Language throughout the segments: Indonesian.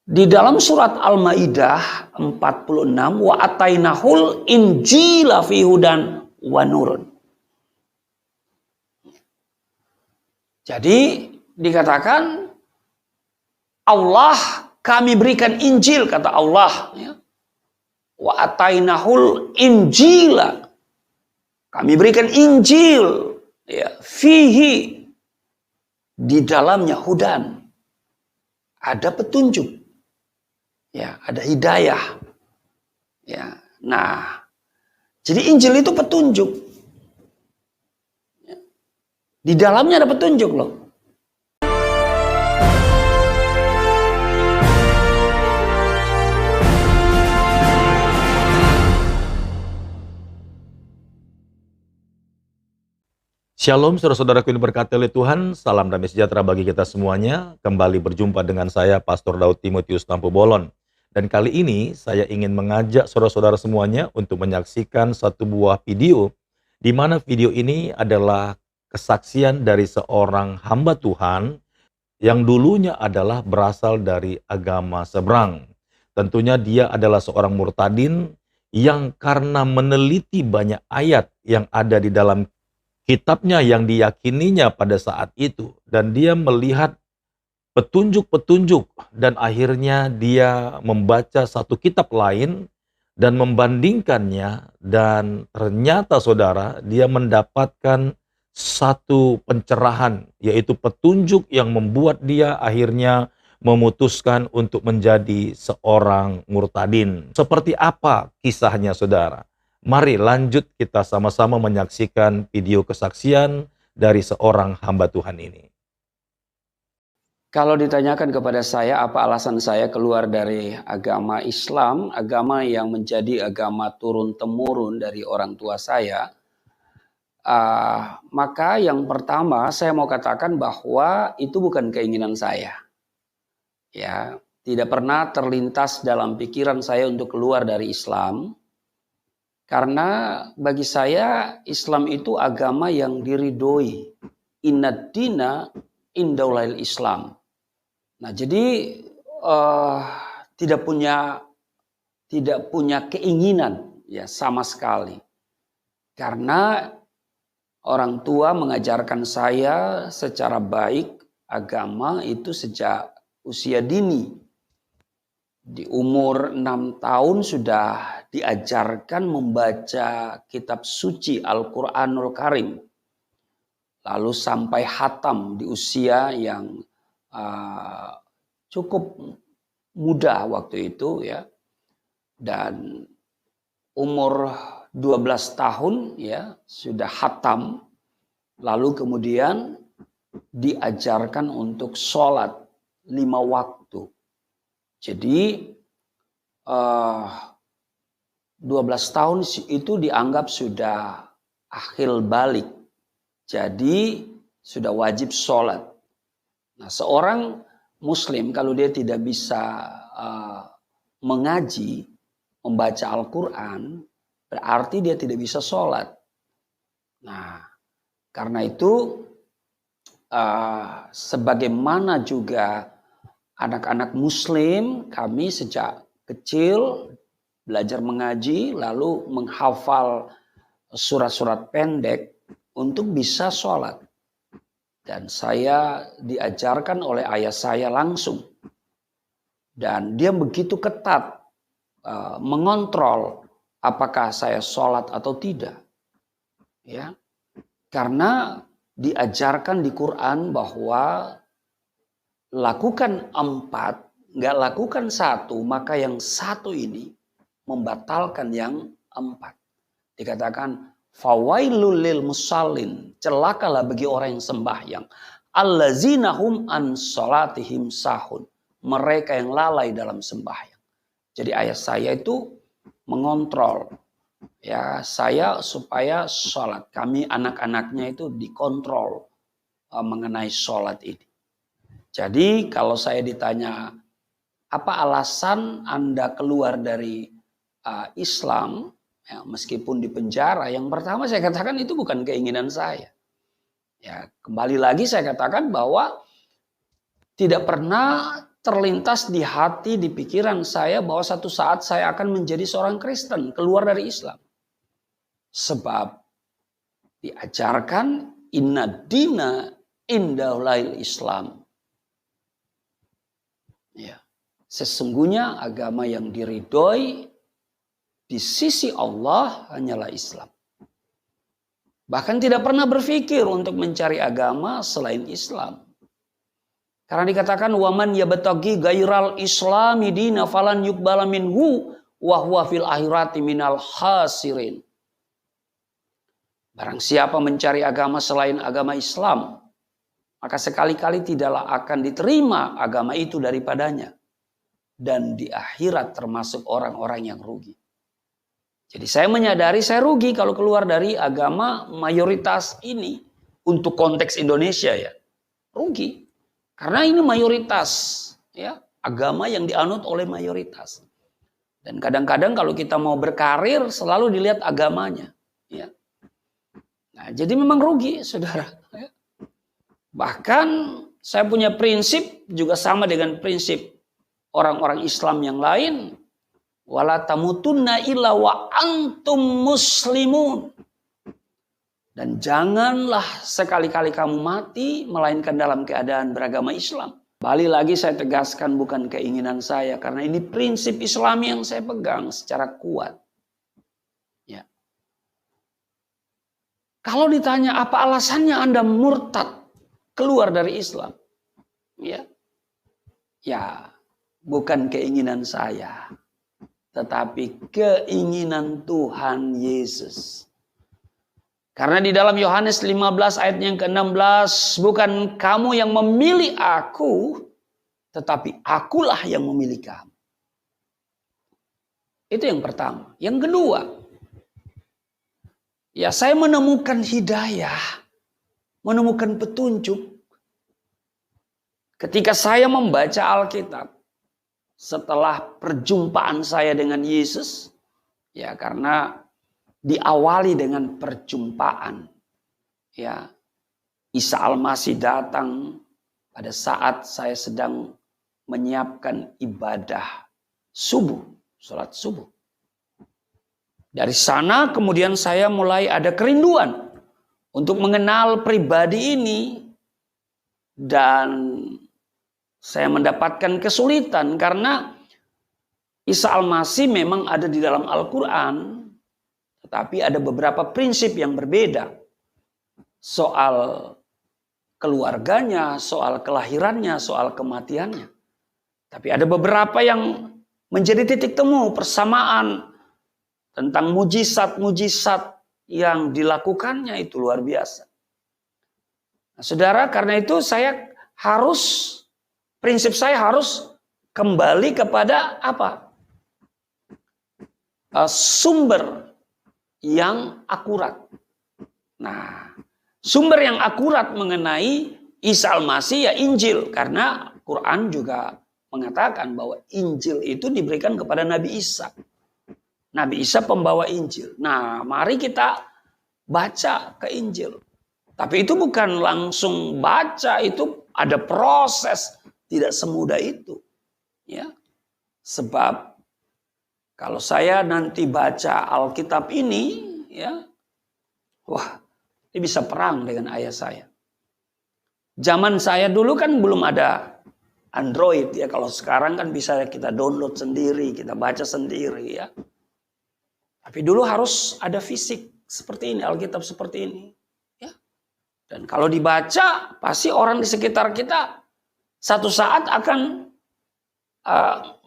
Di dalam surat Al-Maidah 46, wa atainahul injila fi hudan wa nurun. Jadi dikatakan Allah kami berikan Injil, kata Allah, ya. Wa atainahul injila, kami berikan Injil, ya, fihi, di dalamnya hudan, ada petunjuk. Ya, ada hidayah. Ya. Nah, jadi Injil itu petunjuk. Ya. Di dalamnya ada petunjuk loh. Shalom saudara-saudaraku yang diberkati oleh Tuhan, salam damai sejahtera bagi kita semuanya. Kembali berjumpa dengan saya, Pastor Daud Timotius Tampu Bolon. Dan kali ini saya ingin mengajak saudara-saudara semuanya untuk menyaksikan satu buah video, di mana video ini adalah kesaksian dari seorang hamba Tuhan yang dulunya adalah berasal dari agama seberang. Tentunya dia adalah seorang murtadin yang karena meneliti banyak ayat yang ada di dalam kitabnya yang diyakininya pada saat itu, dan dia melihat petunjuk-petunjuk, dan akhirnya dia membaca satu kitab lain dan membandingkannya, dan ternyata saudara, dia mendapatkan satu pencerahan, yaitu petunjuk yang membuat dia akhirnya memutuskan untuk menjadi seorang murtadin. Seperti apa kisahnya saudara? Mari lanjut kita sama-sama menyaksikan video kesaksian dari seorang hamba Tuhan ini. Kalau ditanyakan kepada saya apa alasan saya keluar dari agama Islam, agama yang menjadi agama turun-temurun dari orang tua saya, maka yang pertama saya mau katakan bahwa itu bukan keinginan saya. Ya, tidak pernah terlintas dalam pikiran saya untuk keluar dari Islam, karena bagi saya Islam itu agama yang diridhoi. Innad dina indallail Islam. Nah, jadi tidak punya keinginan ya sama sekali. Karena orang tua mengajarkan saya secara baik agama itu sejak usia dini. Di umur 6 tahun sudah diajarkan membaca kitab suci Al-Quranul Karim. Lalu sampai hatam di usia yang cukup muda waktu itu ya, dan umur 12 tahun ya sudah hatam, lalu kemudian diajarkan untuk sholat 5 waktu. Jadi 12 tahun itu dianggap sudah akhil balik, jadi sudah wajib sholat. Nah, seorang Muslim kalau dia tidak bisa mengaji, membaca Al-Quran, berarti dia tidak bisa sholat. Nah, karena itu sebagaimana juga anak-anak Muslim, kami sejak kecil belajar mengaji, lalu menghafal surat-surat pendek untuk bisa sholat. Dan saya diajarkan oleh ayah saya langsung. Dan dia begitu ketat mengontrol apakah saya sholat atau tidak. Ya, karena diajarkan di Quran bahwa lakukan 4, nggak lakukan 1, maka yang 1 ini membatalkan yang 4. Dikatakan fawailul lil musallin, celakalah bagi orang yang sembahyang, allazina hum an salatihim sahun, mereka yang lalai dalam sembahyang. Jadi ayah saya itu mengontrol ya saya supaya sholat. Kami anak-anaknya itu dikontrol mengenai sholat ini. Jadi kalau saya ditanya apa alasan Anda keluar dari Islam, ya, meskipun di penjara, yang pertama saya katakan itu bukan keinginan saya. Ya, kembali lagi saya katakan bahwa tidak pernah terlintas di hati, di pikiran saya bahwa satu saat saya akan menjadi seorang Kristen, keluar dari Islam. Sebab diajarkan inna dina indahul Islam. Ya. Sesungguhnya agama yang diridhoi di sisi Allah hanyalah Islam. Bahkan tidak pernah berpikir untuk mencari agama selain Islam. Karena dikatakan waman yabtaghi ghairal islami dina falan yuqbala minhu wa huwa fil akhirati minal khasirin. Barang siapa mencari agama selain agama Islam, maka sekali-kali tidaklah akan diterima agama itu daripadanya. Dan di akhirat termasuk orang-orang yang rugi. Jadi saya menyadari saya rugi kalau keluar dari agama mayoritas ini. Untuk konteks Indonesia ya. Rugi. Karena ini mayoritas. Ya, agama yang dianut oleh mayoritas. Dan kadang-kadang kalau kita mau berkarir selalu dilihat agamanya. Ya. Nah, jadi memang rugi saudara. Ya. Bahkan saya punya prinsip juga sama dengan prinsip orang-orang Islam yang lain, wala tamutunna illa wa antum muslimun. Dan janganlah sekali-kali kamu mati melainkan dalam keadaan beragama Islam. Balik lagi saya tegaskan bukan keinginan saya karena ini prinsip Islam yang saya pegang secara kuat. Ya. Kalau ditanya apa alasannya Anda murtad keluar dari Islam? Ya. Ya. Bukan keinginan saya, tetapi keinginan Tuhan Yesus. Karena di dalam Yohanes 15 ayat yang ke-16, bukan kamu yang memilih aku, tetapi akulah yang memilih kamu. Itu yang pertama. Yang kedua, ya saya menemukan hidayah, menemukan petunjuk. Ketika saya membaca Alkitab, setelah perjumpaan saya dengan Yesus, ya karena diawali dengan perjumpaan, ya Isa Al-Masih datang pada saat saya sedang menyiapkan ibadah subuh, sholat subuh. Dari sana kemudian saya mulai ada kerinduan untuk mengenal pribadi ini dan saya mendapatkan kesulitan karena Isa Al-Masih memang ada di dalam Al-Quran. Tetapi ada beberapa prinsip yang berbeda. Soal keluarganya, soal kelahirannya, soal kematiannya. Tapi ada beberapa yang menjadi titik temu persamaan. Tentang mujizat-mujizat yang dilakukannya itu luar biasa. Nah, saudara, karena itu prinsip saya harus kembali kepada apa? Sumber yang akurat. Nah, sumber yang akurat mengenai Isa Al-Masih ya Injil. Karena Quran juga mengatakan bahwa Injil itu diberikan kepada Nabi Isa. Nabi Isa pembawa Injil. Nah, mari kita baca ke Injil. Tapi itu bukan langsung baca, itu ada proses. Tidak semudah itu. Ya. Sebab kalau saya nanti baca Alkitab ini, ya, wah, ini bisa perang dengan ayah saya. Zaman saya dulu kan belum ada Android ya. Kalau sekarang kan bisa kita download sendiri, kita baca sendiri ya. Tapi dulu harus ada fisik seperti ini, Alkitab seperti ini. Ya. Dan kalau dibaca, pasti orang di sekitar kita satu saat akan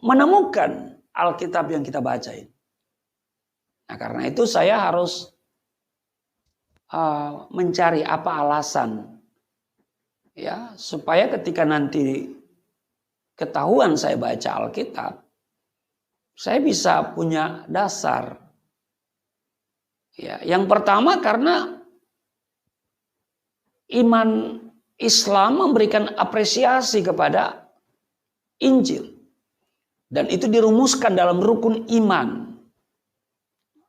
menemukan Alkitab yang kita bacain. Nah, karena itu saya harus mencari apa alasan ya supaya ketika nanti ketahuan saya baca Alkitab, saya bisa punya dasar. Ya, yang pertama karena iman Islam memberikan apresiasi kepada Injil. Dan itu dirumuskan dalam rukun iman.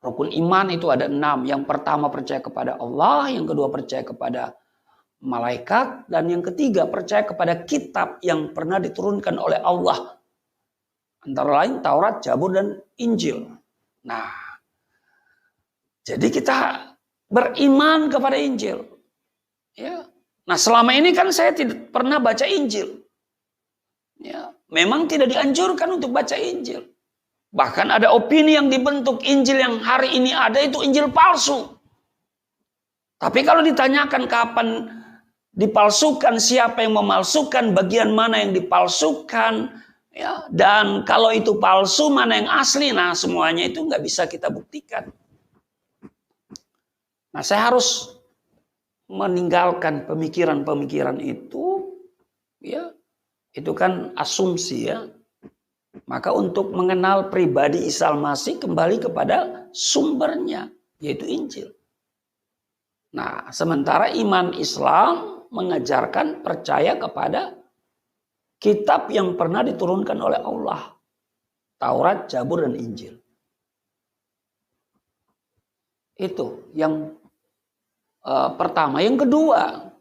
Rukun iman itu ada 6. Yang pertama percaya kepada Allah, yang kedua percaya kepada malaikat, dan yang ketiga percaya kepada kitab yang pernah diturunkan oleh Allah. Antara lain Taurat, Zabur, dan Injil. Nah, jadi kita beriman kepada Injil. Ya. Nah, selama ini kan saya tidak pernah baca Injil. Ya, memang tidak dianjurkan untuk baca Injil. Bahkan ada opini yang dibentuk Injil yang hari ini ada itu Injil palsu. Tapi kalau ditanyakan kapan dipalsukan, siapa yang memalsukan, bagian mana yang dipalsukan, ya, dan kalau itu palsu mana yang asli, nah semuanya itu nggak bisa kita buktikan. Nah, saya harus meninggalkan pemikiran-pemikiran itu, ya, itu kan asumsi, ya. Maka untuk mengenal pribadi Isa Al-Masih kembali kepada sumbernya, yaitu Injil. Nah, sementara iman Islam mengajarkan percaya kepada kitab yang pernah diturunkan oleh Allah. Taurat, Zabur, dan Injil. Itu yang pertama. Yang kedua,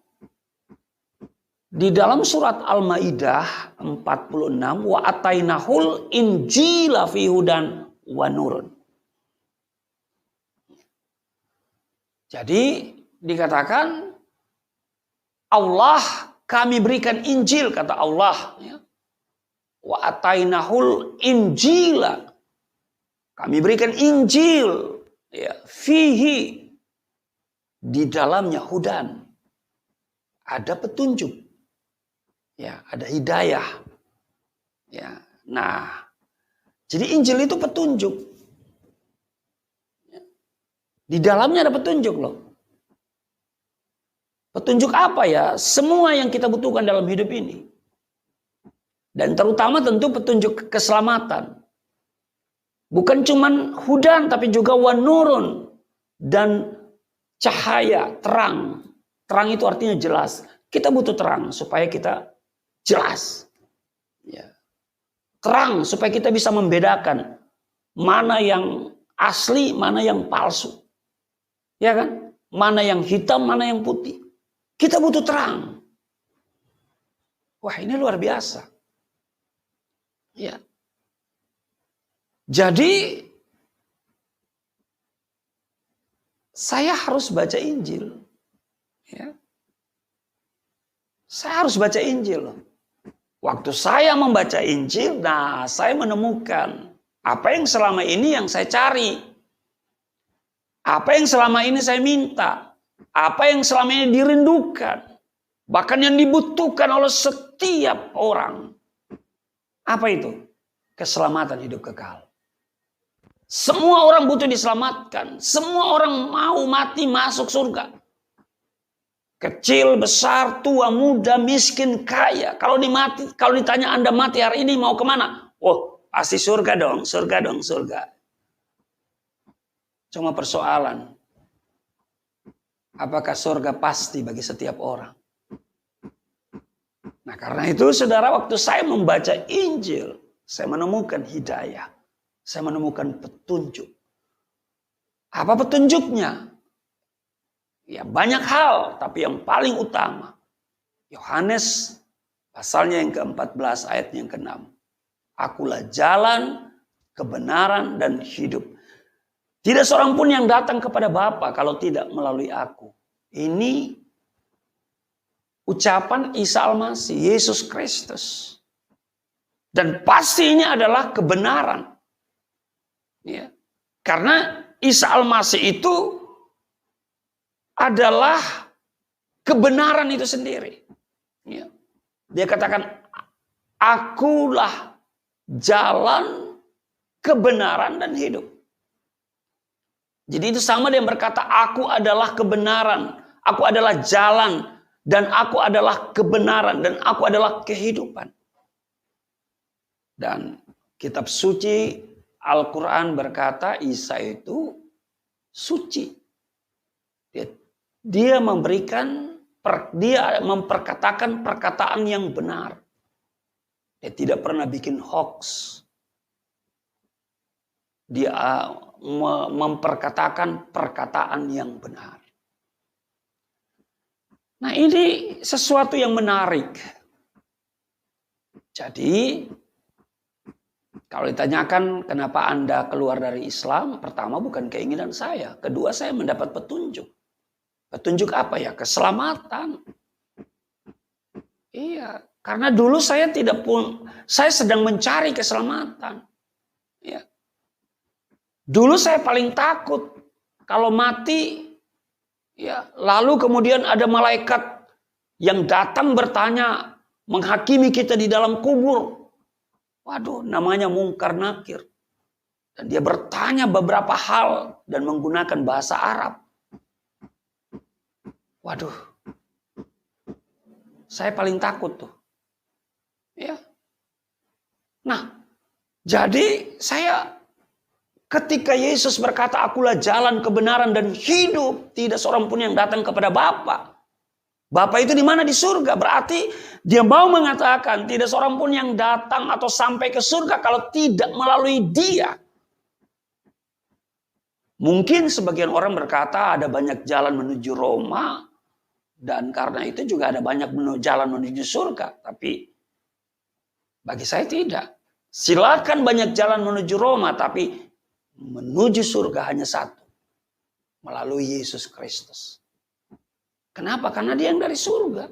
di dalam surat Al-Maidah 46, wa atainahul injila fi hudan wa nurun. Jadi dikatakan Allah kami berikan Injil, kata Allah. Wa atainahul injila. Kami berikan Injil. Ya, fihi. Di dalamnya hudan. Ada petunjuk. Ya, ada hidayah. Ya, nah, jadi Injil itu petunjuk. Di dalamnya ada petunjuk loh. Petunjuk apa ya? Semua yang kita butuhkan dalam hidup ini. Dan terutama tentu petunjuk keselamatan. Bukan cuman hudan tapi juga wanurun. Dan cahaya, terang. Terang itu artinya jelas. Kita butuh terang supaya kita jelas. Ya. Terang supaya kita bisa membedakan mana yang asli, mana yang palsu. Ya kan? Mana yang hitam, mana yang putih. Kita butuh terang. Wah, ini luar biasa. Ya. Jadi saya harus baca Injil. Ya. Saya harus baca Injil. Waktu saya membaca Injil, nah saya menemukan apa yang selama ini yang saya cari. Apa yang selama ini saya minta. Apa yang selama ini dirindukan. Bahkan yang dibutuhkan oleh setiap orang. Apa itu? Keselamatan hidup kekal. Semua orang butuh diselamatkan. Semua orang mau mati masuk surga. Kecil, besar, tua, muda, miskin, kaya. Kalau ditanya Anda mati hari ini mau kemana? Oh, pasti surga dong, surga dong, surga. Cuma persoalan. Apakah surga pasti bagi setiap orang? Nah, karena itu saudara, waktu saya membaca Injil, saya menemukan hidayah. Saya menemukan petunjuk. Apa petunjuknya? Ya, banyak hal, tapi yang paling utama Yohanes pasalnya yang ke-14 ayat yang ke-6. Akulah jalan, kebenaran, dan hidup. Tidak seorang pun yang datang kepada Bapa kalau tidak melalui aku. Ini ucapan Isa Al-Masih, Yesus Kristus. Dan pasti ini adalah kebenaran. Ya. Karena Isa Al-Masih itu adalah kebenaran itu sendiri. Ya. Dia katakan, akulah jalan, kebenaran, dan hidup. Jadi itu sama dengan berkata, aku adalah kebenaran, aku adalah jalan, dan aku adalah kebenaran, dan aku adalah kehidupan. Dan kitab suci Al-Quran berkata Isa itu suci. Dia memperkatakan perkataan yang benar. Dia tidak pernah bikin hoax. Dia memperkatakan perkataan yang benar. Nah, ini sesuatu yang menarik. Jadi, kalau ditanyakan kenapa Anda keluar dari Islam, pertama bukan keinginan saya. Kedua, saya mendapat petunjuk. Petunjuk apa ya? Keselamatan. Iya, karena dulu saya saya sedang mencari keselamatan. Ya. Dulu saya paling takut kalau mati, ya, lalu kemudian ada malaikat yang datang bertanya, menghakimi kita di dalam kubur. Waduh, namanya Mungkar Nakir. Dan dia bertanya beberapa hal dan menggunakan bahasa Arab. Waduh, saya paling takut tuh. Ya. Nah, jadi saya ketika Yesus berkata, akulah jalan, kebenaran, dan hidup, tidak seorang pun yang datang kepada Bapa. Bapa itu di mana? Di surga. Berarti dia mau mengatakan tidak seorang pun yang datang atau sampai ke surga kalau tidak melalui dia. Mungkin sebagian orang berkata ada banyak jalan menuju Roma. Dan karena itu juga ada banyak jalan menuju surga. Tapi bagi saya tidak. Silakan banyak jalan menuju Roma, tapi menuju surga hanya satu. Melalui Yesus Kristus. Kenapa? Karena dia yang dari surga.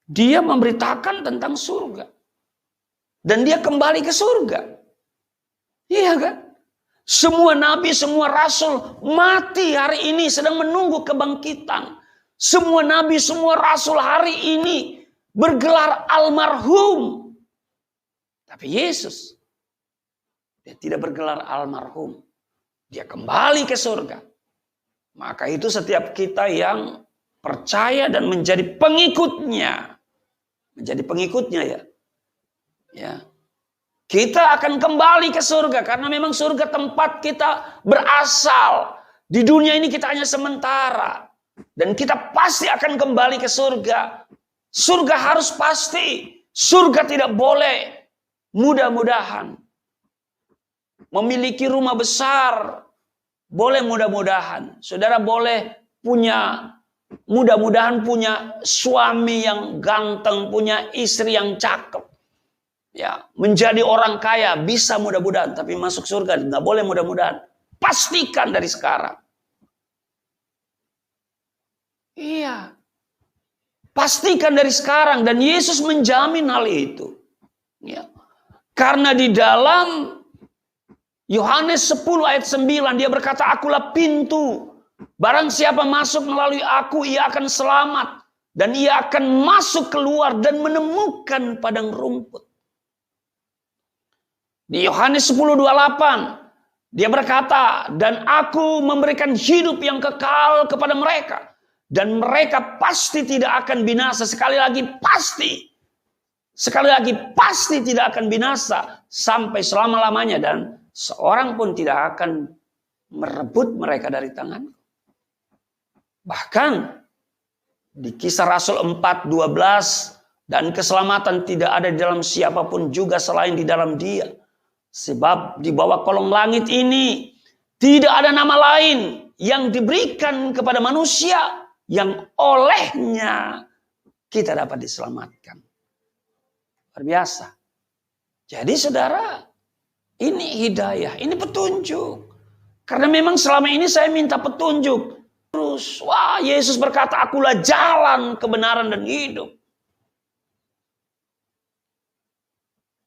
Dia memberitakan tentang surga. Dan dia kembali ke surga. Iya kan? Semua nabi, semua rasul mati hari ini sedang menunggu kebangkitan. Semua nabi, semua rasul hari ini bergelar almarhum. Tapi Yesus, dia tidak bergelar almarhum. Dia kembali ke surga. Maka itu setiap kita yang percaya dan menjadi pengikutnya. Menjadi pengikutnya ya. Ya. Kita akan kembali ke surga. Karena memang surga tempat kita berasal. Di dunia ini kita hanya sementara. Dan kita pasti akan kembali ke surga. Surga harus pasti. Surga tidak boleh mudah-mudahan. Memiliki rumah besar, boleh mudah-mudahan. Saudara boleh mudah-mudahan punya suami yang ganteng, punya istri yang cakep. Ya, menjadi orang kaya bisa mudah-mudahan, tapi masuk surga nggak boleh mudah-mudahan. Pastikan dari sekarang. Iya. Pastikan dari sekarang dan Yesus menjamin hal itu. Ya. Karena di dalam Yohanes 10 ayat 9 dia berkata, akulah pintu. Barang siapa masuk melalui aku, ia akan selamat. Dan ia akan masuk keluar dan menemukan padang rumput. Di Yohanes 10:28 dia berkata, dan aku memberikan hidup yang kekal kepada mereka. Dan mereka pasti tidak akan binasa. Sekali lagi pasti tidak akan binasa sampai selama-lamanya. Dan seorang pun tidak akan merebut mereka dari tangan. Bahkan di Kisah Rasul 4:12, dan keselamatan tidak ada di dalam siapapun juga selain di dalam dia. Sebab di bawah kolong langit ini tidak ada nama lain yang diberikan kepada manusia yang olehnya kita dapat diselamatkan. Luar biasa. Jadi saudara, ini hidayah, ini petunjuk. Karena memang selama ini saya minta petunjuk. Terus, wah, Yesus berkata, akulah jalan, kebenaran, dan hidup.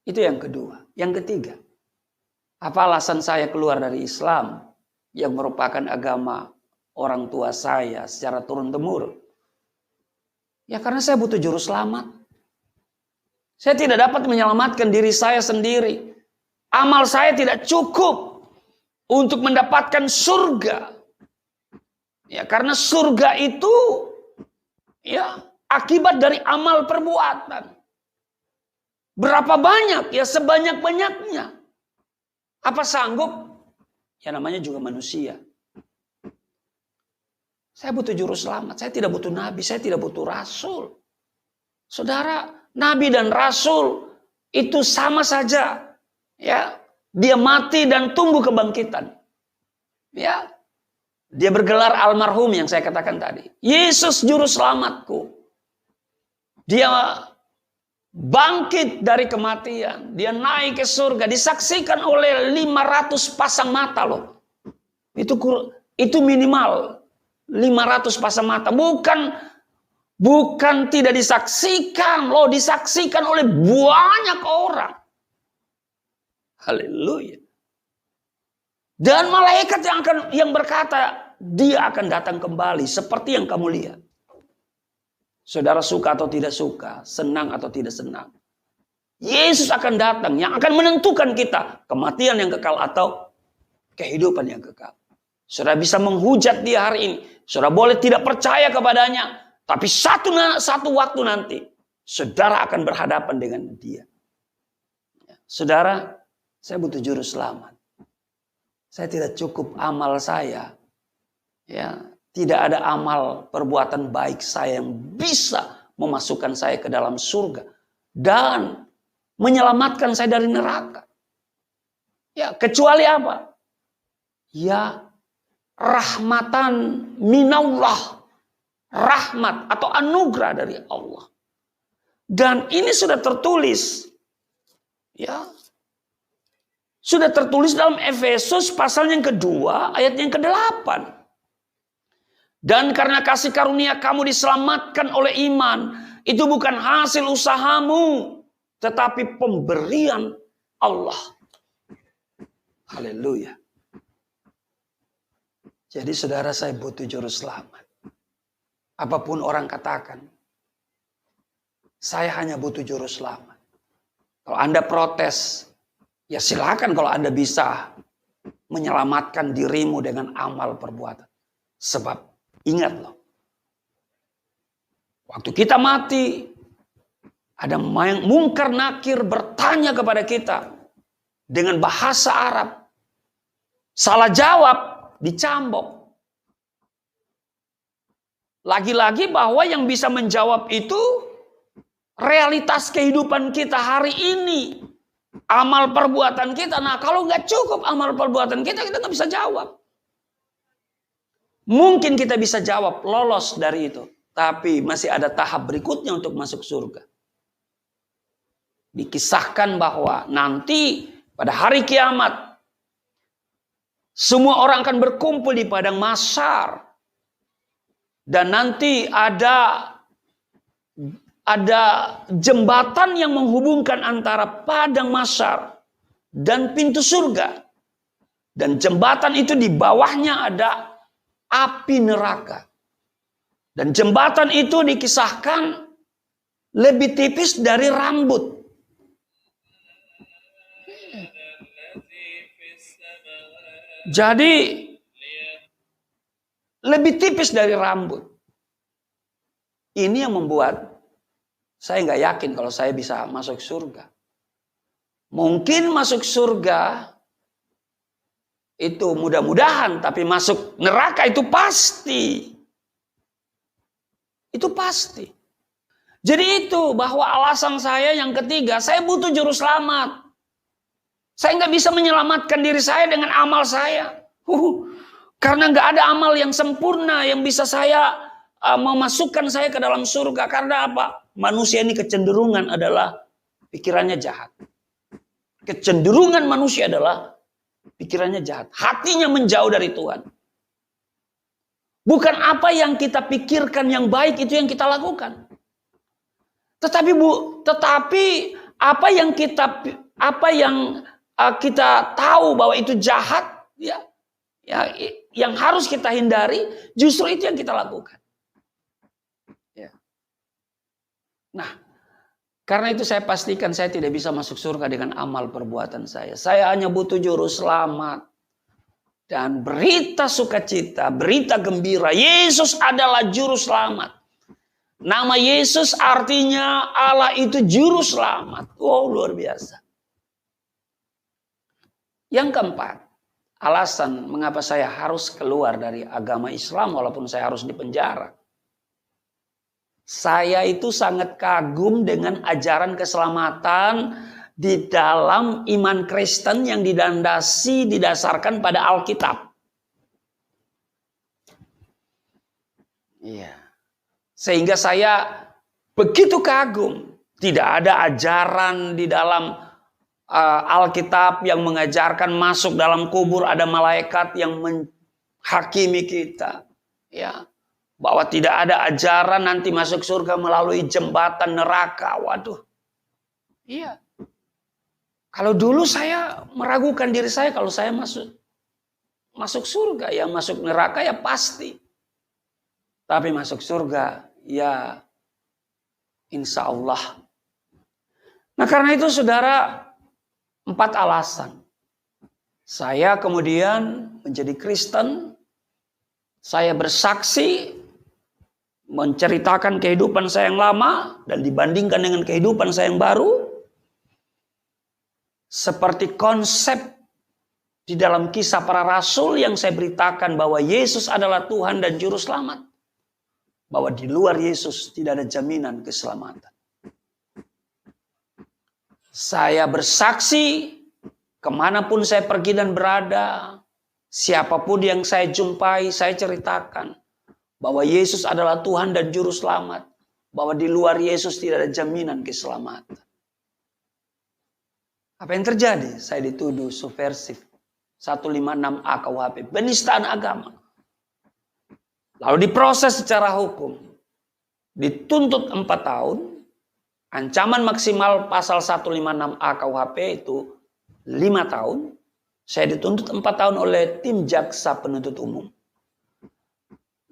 Itu yang kedua. Yang ketiga, apa alasan saya keluar dari Islam yang merupakan agama orang tua saya secara turun-temurun? Ya karena saya butuh juru selamat. Saya tidak dapat menyelamatkan diri saya sendiri. Amal saya tidak cukup untuk mendapatkan surga. Ya, karena surga itu ya akibat dari amal perbuatan. Berapa banyak? Ya sebanyak-banyaknya. Apa sanggup? Ya namanya juga manusia. Saya butuh juru selamat. Saya tidak butuh nabi, saya tidak butuh rasul. Saudara, nabi dan rasul itu sama saja. Ya, dia mati dan tunggu kebangkitan. Ya. Dia bergelar almarhum yang saya katakan tadi. Yesus juru selamatku. Dia bangkit dari kematian. Dia naik ke surga. Disaksikan oleh 500 pasang mata loh. Itu minimal 500 pasang mata. Bukan tidak disaksikan loh. Disaksikan oleh banyak orang. Haleluya. Dan malaikat yang berkata, dia akan datang kembali seperti yang kamu lihat. Saudara suka atau tidak suka, senang atau tidak senang, Yesus akan datang yang akan menentukan kita kematian yang kekal atau kehidupan yang kekal. Saudara bisa menghujat dia hari ini, saudara boleh tidak percaya kepadanya, tapi satu waktu nanti saudara akan berhadapan dengan dia. Saudara, saya butuh juru selamat. Saya tidak cukup amal saya. Ya, tidak ada amal perbuatan baik saya yang bisa memasukkan saya ke dalam surga dan menyelamatkan saya dari neraka. Ya, kecuali apa? Ya, rahmatan minallah. Rahmat atau anugerah dari Allah. Dan ini sudah tertulis. Ya. Sudah tertulis dalam Efesus pasal yang kedua ayat yang ke-8. Dan karena kasih karunia kamu diselamatkan oleh iman. Itu bukan hasil usahamu. Tetapi pemberian Allah. Haleluya. Jadi saudara, saya butuh juru selamat. Apapun orang katakan. Saya hanya butuh juru selamat. Kalau Anda protes, ya silakan kalau Anda bisa menyelamatkan dirimu dengan amal perbuatan. Sebab ingat loh, waktu kita mati, ada mungkar nakir bertanya kepada kita dengan bahasa Arab. Salah jawab, dicambok. Lagi-lagi bahwa yang bisa menjawab itu realitas kehidupan kita hari ini. Amal perbuatan kita. Nah, kalau nggak cukup amal perbuatan kita nggak bisa jawab. Mungkin kita bisa jawab, lolos dari itu. Tapi masih ada tahap berikutnya untuk masuk surga. Dikisahkan bahwa nanti pada hari kiamat, semua orang akan berkumpul di padang mahsyar. Dan nanti ada jembatan yang menghubungkan antara padang mahsyar dan pintu surga. Dan jembatan itu di bawahnya ada api neraka. Dan jembatan itu dikisahkan lebih tipis dari rambut. Jadi lebih tipis dari rambut. Ini yang membuat saya nggak yakin kalau saya bisa masuk surga. Mungkin masuk surga itu mudah-mudahan, tapi masuk neraka itu pasti. Itu pasti. Jadi itu bahwa alasan saya yang ketiga, saya butuh juru selamat. Saya nggak bisa menyelamatkan diri saya dengan amal saya. Karena nggak ada amal yang sempurna yang bisa saya memasukkan saya ke dalam surga. Karena apa? Manusia ini kecenderungan adalah pikirannya jahat. Kecenderungan manusia adalah pikirannya jahat. Hatinya menjauh dari Tuhan. Bukan apa yang kita pikirkan yang baik itu yang kita lakukan. Tetapi apa yang kita tahu bahwa itu jahat, ya yang harus kita hindari, justru itu yang kita lakukan. Ya. Nah, karena itu saya pastikan saya tidak bisa masuk surga dengan amal perbuatan saya. Saya hanya butuh juru selamat. Dan berita sukacita, berita gembira, Yesus adalah juru selamat. Nama Yesus artinya Allah itu juru selamat. Wow, luar biasa. Yang keempat, alasan mengapa saya harus keluar dari agama Islam walaupun saya harus dipenjara. Saya itu sangat kagum dengan ajaran keselamatan di dalam iman Kristen yang didasarkan pada Alkitab. Iya. Sehingga saya begitu kagum. Tidak ada ajaran di dalam Alkitab yang mengajarkan masuk dalam kubur ada malaikat yang menghakimi kita. Ya. Bahwa tidak ada ajaran nanti masuk surga melalui jembatan neraka. Waduh. Iya. Kalau dulu saya meragukan diri saya kalau saya masuk surga, ya masuk neraka ya pasti. Tapi masuk surga, ya insya Allah. Nah karena itu saudara, 4 alasan. Saya kemudian menjadi Kristen, saya bersaksi, menceritakan kehidupan saya yang lama, dan dibandingkan dengan kehidupan saya yang baru. Seperti konsep di dalam Kisah Para Rasul yang saya beritakan bahwa Yesus adalah Tuhan dan Juru Selamat. Bahwa di luar Yesus tidak ada jaminan keselamatan. Saya bersaksi kemanapun saya pergi dan berada, siapapun yang saya jumpai, saya ceritakan bahwa Yesus adalah Tuhan dan Juru Selamat. Bahwa di luar Yesus tidak ada jaminan keselamatan. Apa yang terjadi? Saya dituduh subversif. 156A KUHP, penistaan agama. Lalu diproses secara hukum. Dituntut 4 tahun. Ancaman maksimal pasal 156A KUHP itu 5 tahun. Saya dituntut 4 tahun oleh tim jaksa penuntut umum.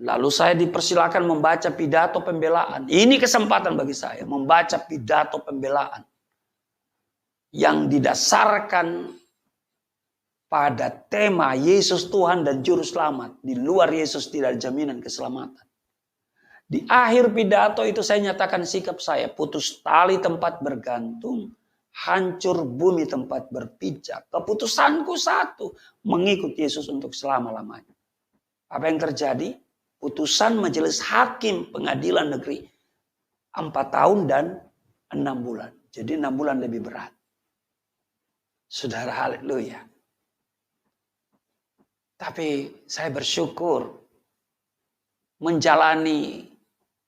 Lalu saya dipersilakan membaca pidato pembelaan. Ini kesempatan bagi saya membaca pidato pembelaan. Yang didasarkan pada tema Yesus Tuhan dan Juru Selamat. Di luar Yesus tidak ada jaminan keselamatan. Di akhir pidato itu saya nyatakan sikap saya. Putus tali tempat bergantung. Hancur bumi tempat berpijak. Keputusanku satu. Mengikut Yesus untuk selama-lamanya. Apa yang terjadi? Putusan majelis hakim pengadilan negeri. 4 tahun dan 6 bulan. Jadi 6 bulan lebih berat. Saudara, haleluya. Tapi saya bersyukur menjalani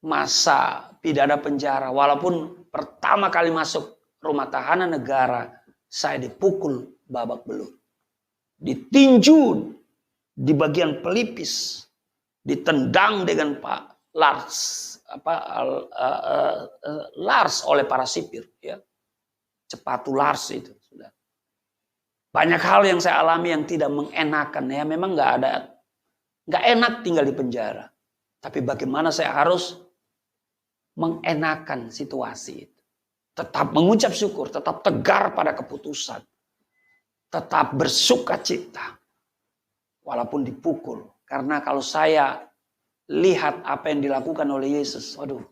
masa pidana penjara. Walaupun pertama kali masuk rumah tahanan negara, saya dipukul babak belur. Ditinju di bagian pelipis. Ditendang dengan Pak Lars oleh para sipir. Ya. Cepatu Lars itu. Banyak hal yang saya alami yang tidak mengenakan. Ya memang nggak enak tinggal di penjara. Tapi bagaimana saya harus mengenakan situasi itu. Tetap mengucap syukur, tetap tegar pada keputusan. Tetap bersuka cita. Walaupun dipukul. Karena kalau saya lihat apa yang dilakukan oleh Yesus. Waduh.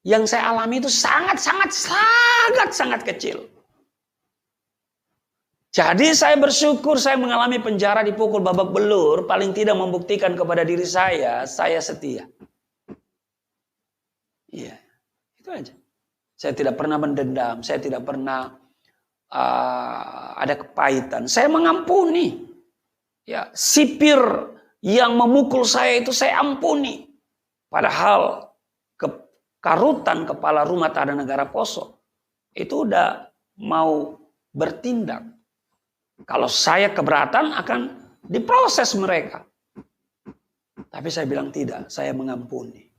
Yang saya alami itu sangat kecil. Jadi saya bersyukur saya mengalami penjara dipukul babak belur. Paling tidak membuktikan kepada diri saya setia. Iya, itu aja. Saya tidak pernah mendendam. Saya tidak pernah ada kepahitan. Saya mengampuni. Ya, sipir yang memukul saya itu saya ampuni. Padahal karutan kepala rumah tahanan negara Poso itu udah mau bertindak. Kalau saya keberatan akan diproses mereka. Tapi saya bilang tidak, saya mengampuni.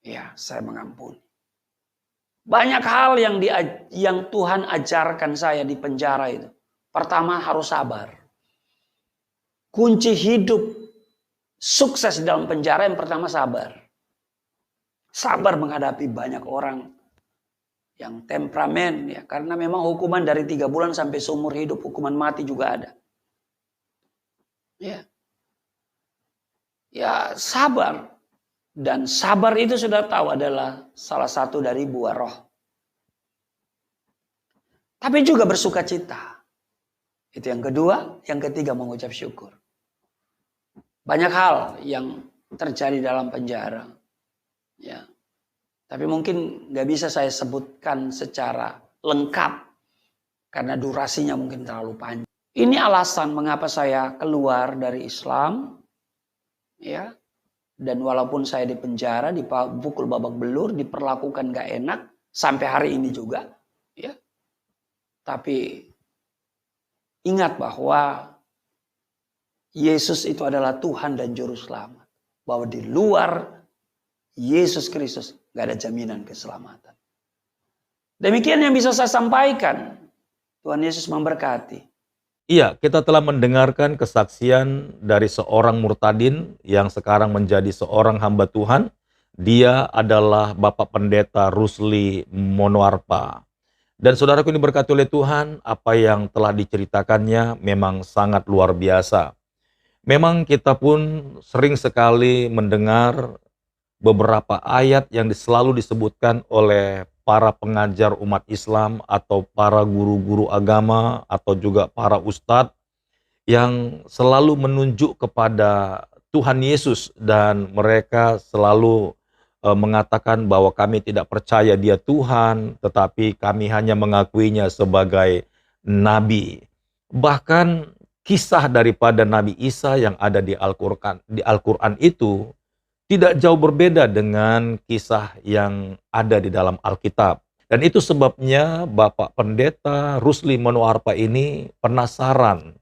Ya, saya mengampuni. Banyak hal yang Tuhan ajarkan saya di penjara itu. Pertama harus sabar. Kunci hidup sukses di dalam penjara yang pertama sabar. Sabar menghadapi banyak orang yang temperamen ya, karena memang hukuman dari 3 bulan sampai seumur hidup, hukuman mati juga ada. Ya sabar. Dan sabar itu sudah tahu adalah salah satu dari buah roh. Tapi juga bersuka cita. Itu yang kedua, yang ketiga mengucap syukur. Banyak hal yang terjadi dalam penjara. Ya. Tapi mungkin nggak bisa saya sebutkan secara lengkap. Karena durasinya mungkin terlalu panjang. Ini alasan mengapa saya keluar dari Islam. ya. Dan walaupun saya di penjara, dipukul babak belur, diperlakukan gak enak sampai hari ini juga, ya. Tapi ingat bahwa Yesus itu adalah Tuhan dan Juru Selamat. Bahwa di luar Yesus Kristus gak ada jaminan keselamatan. Demikian yang bisa saya sampaikan. Tuhan Yesus memberkati. Iya, kita telah mendengarkan kesaksian dari seorang murtadin yang sekarang menjadi seorang hamba Tuhan. Dia adalah Bapak Pendeta Rusli Monoarpa. Dan saudaraku ini berkati oleh Tuhan, apa yang telah diceritakannya memang sangat luar biasa. Memang kita pun sering sekali mendengar beberapa ayat yang selalu disebutkan oleh para pengajar umat Islam atau para guru-guru agama atau juga para ustadz yang selalu menunjuk kepada Tuhan Yesus dan mereka selalu mengatakan bahwa kami tidak percaya Dia Tuhan, tetapi kami hanya mengakuinya sebagai nabi. Bahkan kisah daripada Nabi Isa yang ada di Al-Qur'an itu tidak jauh berbeda dengan kisah yang ada di dalam Alkitab. Dan itu sebabnya Bapak Pendeta Rusli Monoarpa ini penasaran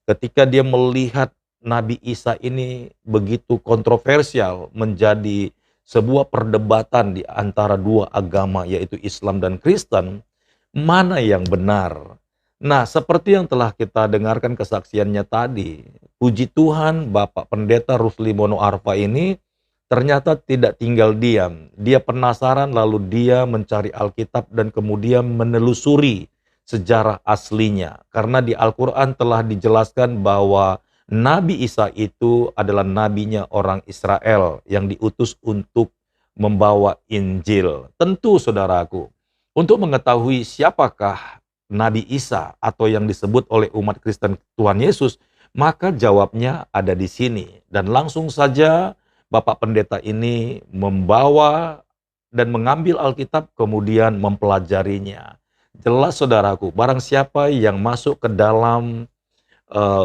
ketika dia melihat Nabi Isa ini begitu kontroversial menjadi sebuah perdebatan di antara dua agama yaitu Islam dan Kristen, mana yang benar? Nah, seperti yang telah kita dengarkan kesaksiannya tadi, puji Tuhan Bapak Pendeta Rusli Monoarpa ini ternyata tidak tinggal diam. Dia penasaran lalu dia mencari Alkitab dan kemudian menelusuri sejarah aslinya. Karena di Al-Quran telah dijelaskan bahwa Nabi Isa itu adalah nabinya orang Israel yang diutus untuk membawa Injil. Tentu saudaraku, untuk mengetahui siapakah Nabi Isa atau yang disebut oleh umat Kristen Tuhan Yesus, maka jawabnya ada di sini. Dan langsung saja Bapak Pendeta ini membawa dan mengambil Alkitab kemudian mempelajarinya. Jelas saudaraku, barang siapa yang masuk ke dalam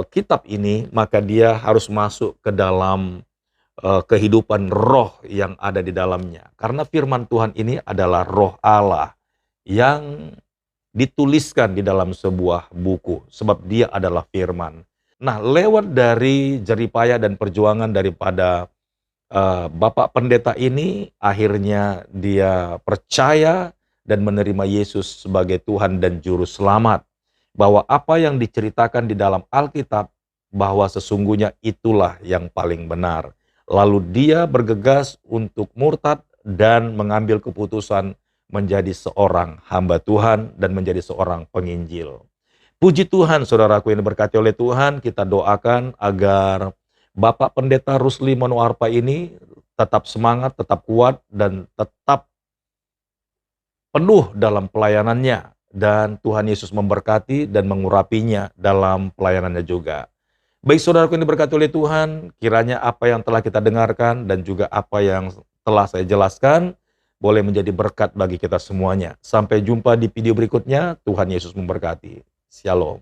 kitab ini, maka dia harus masuk ke dalam kehidupan roh yang ada di dalamnya. Karena firman Tuhan ini adalah roh Allah yang dituliskan di dalam sebuah buku, sebab dia adalah firman. Nah, lewat dari jeripaya dan perjuangan daripada Bapak Pendeta ini, akhirnya dia percaya dan menerima Yesus sebagai Tuhan dan Juru Selamat. Bahwa apa yang diceritakan di dalam Alkitab, bahwa sesungguhnya itulah yang paling benar. Lalu dia bergegas untuk murtad dan mengambil keputusan menjadi seorang hamba Tuhan dan menjadi seorang penginjil. Puji Tuhan, saudaraku yang diberkati oleh Tuhan, kita doakan agar Bapak Pendeta Rusli Monoarpa ini tetap semangat, tetap kuat, dan tetap penuh dalam pelayanannya. Dan Tuhan Yesus memberkati dan mengurapinya dalam pelayanannya juga. Baik saudaraku yang diberkati oleh Tuhan, kiranya apa yang telah kita dengarkan dan juga apa yang telah saya jelaskan boleh menjadi berkat bagi kita semuanya. Sampai jumpa di video berikutnya, Tuhan Yesus memberkati. Shalom.